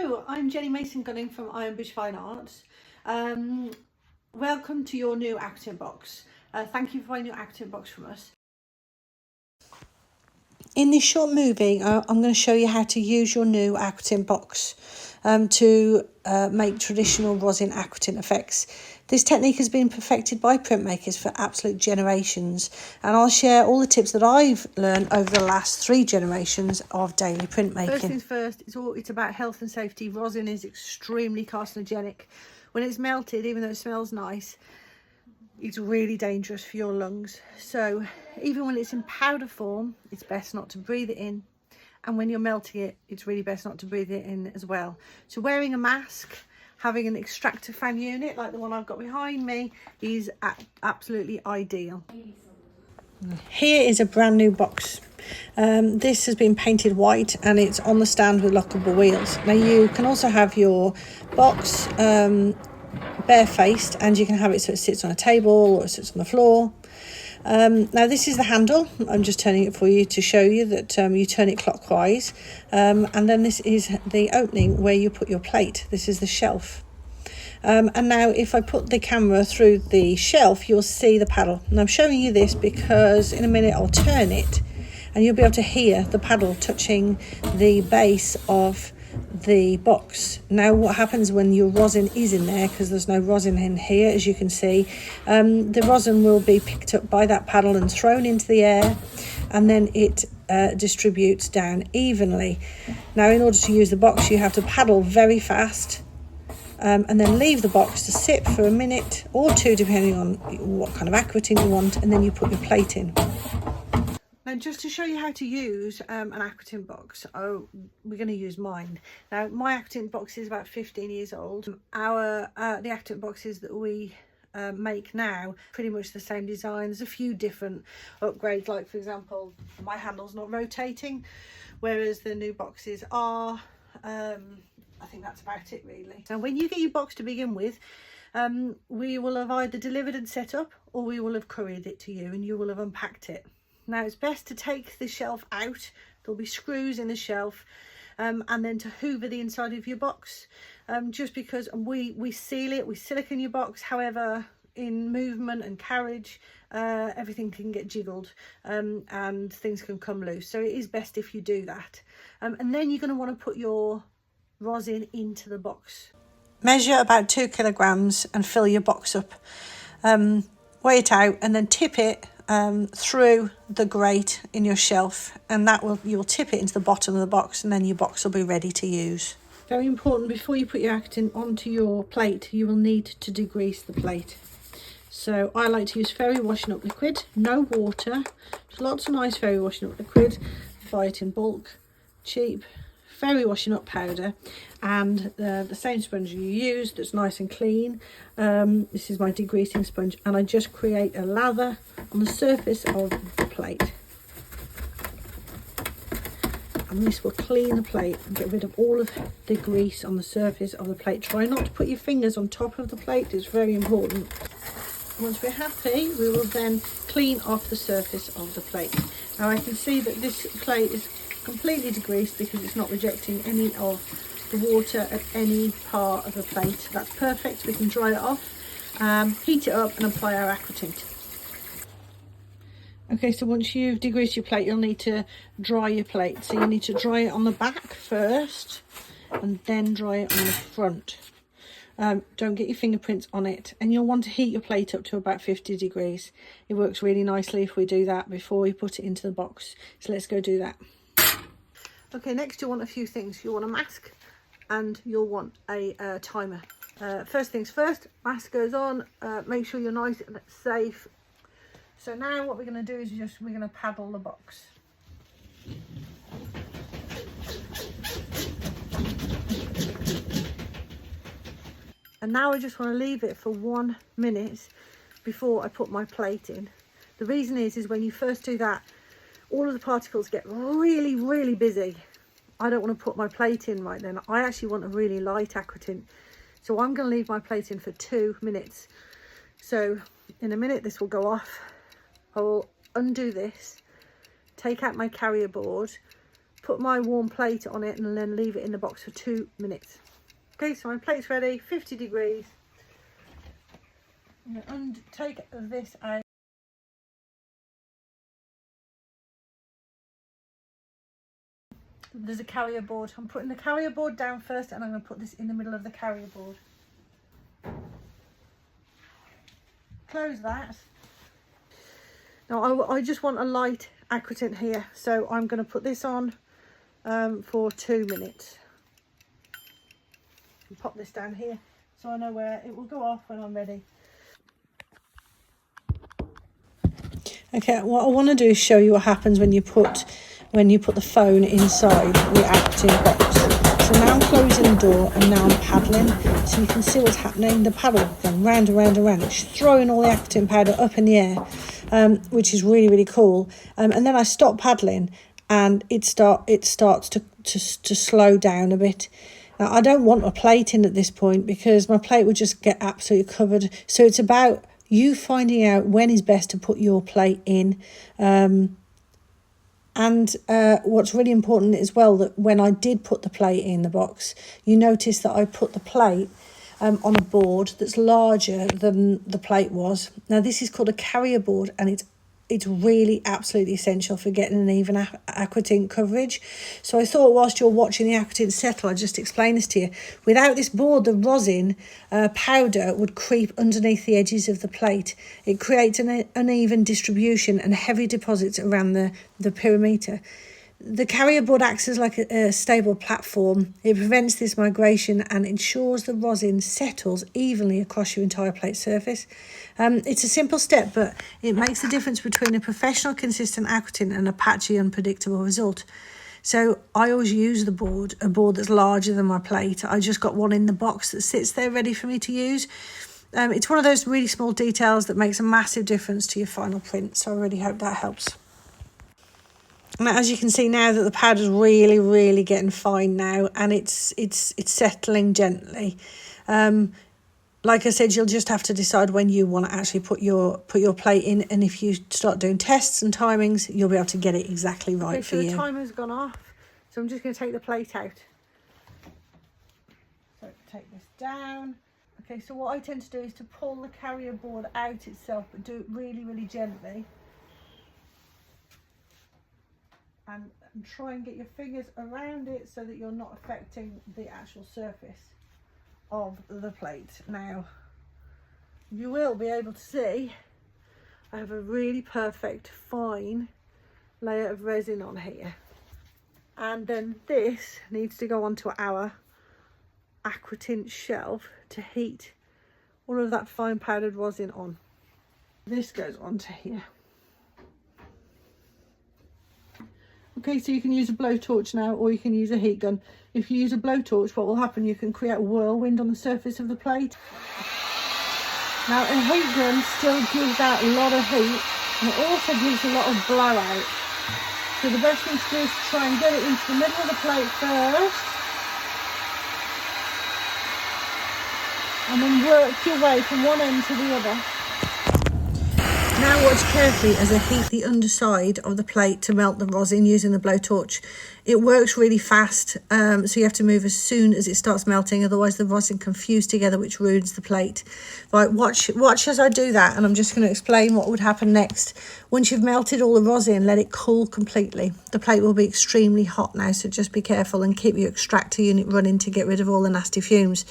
Hello, I'm Jenny Mason-Gunning from Ironbridge Fine Arts. Welcome to your new Aquatint box. Thank you for buying your Aquatint box from us. In this short movie, I'm going to show you how to use your new Aquatint box to make traditional rosin Aquatint effects. This technique has been perfected by printmakers for absolute generations, and I'll share all the tips that I've learned over the last 3 generations of daily printmaking. First things first, it's about health and safety. Rosin is extremely carcinogenic. When it's melted, even though it smells nice, it's really dangerous for your lungs. So even when it's in powder form, it's best not to breathe it in. And when you're melting it, it's really best not to breathe it in as well. So wearing a mask, having an extractor fan unit like the one I've got behind me is absolutely ideal. Here is a brand new box. This has been painted white and it's on the stand with lockable wheels. Now you can also have your box barefaced, and you can have it so it sits on a table or it sits on the floor. Now this is the handle. I'm just turning it for you to show you that you turn it clockwise, and then this is the opening where you put your plate. This is the shelf. And now if I put the camera through the shelf, you'll see the paddle. And I'm showing you this because in a minute I'll turn it and you'll be able to hear the paddle touching the base of the box. Now what happens when your rosin is in there, because there's no rosin in here as you can see, the rosin will be picked up by that paddle and thrown into the air, and then it distributes down evenly. Now in order to use the box you have to paddle very fast, and then leave the box to sit for a minute or 2 depending on what kind of aquatint you want, and then you put your plate in. Now just to show you how to use an Aquatint box, we're going to use mine. Now my Aquatint box is about 15 years old. The Aquatint boxes that we make now, pretty much the same design. There's a few different upgrades, like for example my handle's not rotating, whereas the new boxes are. I think that's about it really. Now when you get your box to begin with, we will have either delivered and set up, or we will have couriered it to you and you will have unpacked it. Now it's best to take the shelf out. There'll be screws in the shelf, and then to hoover the inside of your box, just because we seal it, we silicone your box. However, in movement and carriage, everything can get jiggled, and things can come loose. So it is best if you do that. And then you're going to want to put your rosin into the box. Measure about 2 kilograms and fill your box up. Weigh it out and then tip it through the grate in your shelf, and you'll tip it into the bottom of the box, and then your box will be ready to use. Very important, before you put your Aquatint onto your plate, you will need to degrease the plate. So I like to use fairy washing up liquid, no water, just lots of nice fairy washing up liquid. Buy it in bulk, cheap fairy washing up powder, and the same sponge you use that's nice and clean. This is my degreasing sponge, and I just create a lather on the surface of the plate, and this will clean the plate and get rid of all of the grease on the surface of the plate. Try not to put your fingers on top of the plate, it's very important. Once we're happy, we will then clean off the surface of the plate. Now I can see that this plate is completely degreased because it's not rejecting any of the water at any part of the plate. That's perfect. We can dry it off, heat it up and apply our Aquatint. Okay, so once you've degreased your plate, you'll need to dry your plate. So you need to dry it on the back first and then dry it on the front. Don't get your fingerprints on it, and you'll want to heat your plate up to about 50 degrees. It works really nicely if we do that before we put it into the box. So let's go do that. Okay, next you'll want a few things. You'll want a mask and you'll want a timer. First things first, mask goes on. Make sure you're nice and safe. So now what we're going to do is we're going to paddle the box. And now I just want to leave it for 1 minute before I put my plate in. The reason is when you first do that, all of the particles get really, really busy. I don't want to put my plate in right then. I actually want a really light Aquatint. So I'm going to leave my plate in for 2 minutes. So in a minute this will go off. I will undo this, take out my carrier board, put my warm plate on it and then leave it in the box for 2 minutes. Okay, so my plate's ready, 50 degrees. I'm going to take this out. There's a carrier board. I'm putting the carrier board down first, and I'm going to put this in the middle of the carrier board. Close that. Now I just want a light aquatint here, so I'm going to put this on for 2 minutes. And pop this down here so I know where it will go off when I'm ready. Okay, what I want to do is show you what happens when you put the phone inside the aquatint box. So now I'm closing the door and now I'm paddling, so you can see what's happening. The paddle going round and round and round. It's throwing all the aquatint powder up in the air, which is really, really cool. And then I stop paddling and it starts to slow down a bit. Now, I don't want a plate in at this point because my plate would just get absolutely covered. So it's about you finding out when is best to put your plate in. And what's really important as well, that when I did put the plate in the box, you notice that I put the plate on a board that's larger than the plate was. Now this is called a carrier board, and it's really absolutely essential for getting an even aquatint coverage. So I thought whilst you're watching the aquatint settle, I'd just explain this to you. Without this board, the rosin powder would creep underneath the edges of the plate. It creates an uneven distribution and heavy deposits around the perimeter. The carrier board acts as like a stable platform. It prevents this migration and ensures the rosin settles evenly across your entire plate surface. It's a simple step, but it makes the difference between a professional, consistent aquatint and a patchy, unpredictable result. So I always use a board that's larger than my plate. I just got one in the box that sits there ready for me to use. It's one of those really small details that makes a massive difference to your final print. So I really hope that helps. Now, as you can see now that the powder's really, really getting fine now, and it's settling gently. Like I said, you'll just have to decide when you want to actually put your plate in, and if you start doing tests and timings, you'll be able to get it exactly right for you. So the timer's gone off, so I'm just going to take the plate out. So take this down. Okay, so what I tend to do is to pull the carrier board out itself, but do it really, really gently. And try and get your fingers around it so that you're not affecting the actual surface of the plate. Now, you will be able to see I have a really perfect fine layer of resin on here. And then this needs to go onto our aquatint shelf to heat all of that fine powdered rosin on. This goes onto here. Okay, so you can use a blowtorch now, or you can use a heat gun. If you use a blowtorch, what will happen, you can create a whirlwind on the surface of the plate. Now, a heat gun still gives out a lot of heat, and it also gives a lot of blowout. So the best thing to do is to try and get it into the middle of the plate first, and then work your way from one end to the other. Now watch carefully as I heat the underside of the plate to melt the rosin using the blowtorch. It works really fast, so you have to move as soon as it starts melting, otherwise the rosin can fuse together, which ruins the plate. Right, watch as I do that, and I'm just going to explain what would happen next. Once you've melted all the rosin, let it cool completely. The plate will be extremely hot now, so just be careful and keep your extractor unit running to get rid of all the nasty fumes.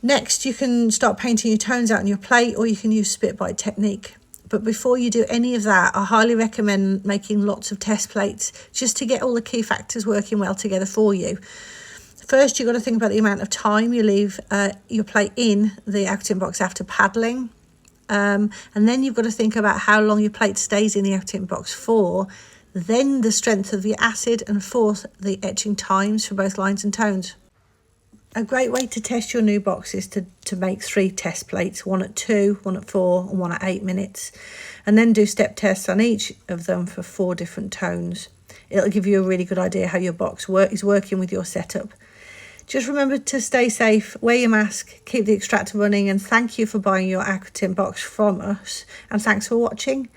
Next, you can start painting your tones out on your plate, or you can use spit bite technique. But before you do any of that, I highly recommend making lots of test plates just to get all the key factors working well together for you. First, you've got to think about the amount of time you leave your plate in the aquatint box after paddling. And then you've got to think about how long your plate stays in the aquatint box for. Then the strength of the acid, and fourth, the etching times for both lines and tones. A great way to test your new box is to make 3 test plates, one at 2, one at 4 and one at 8 minutes, and then do step tests on each of them for 4 different tones. It'll give you a really good idea how your box is working with your setup. Just remember to stay safe, wear your mask, keep the extractor running, and thank you for buying your aquatint box from us, and thanks for watching.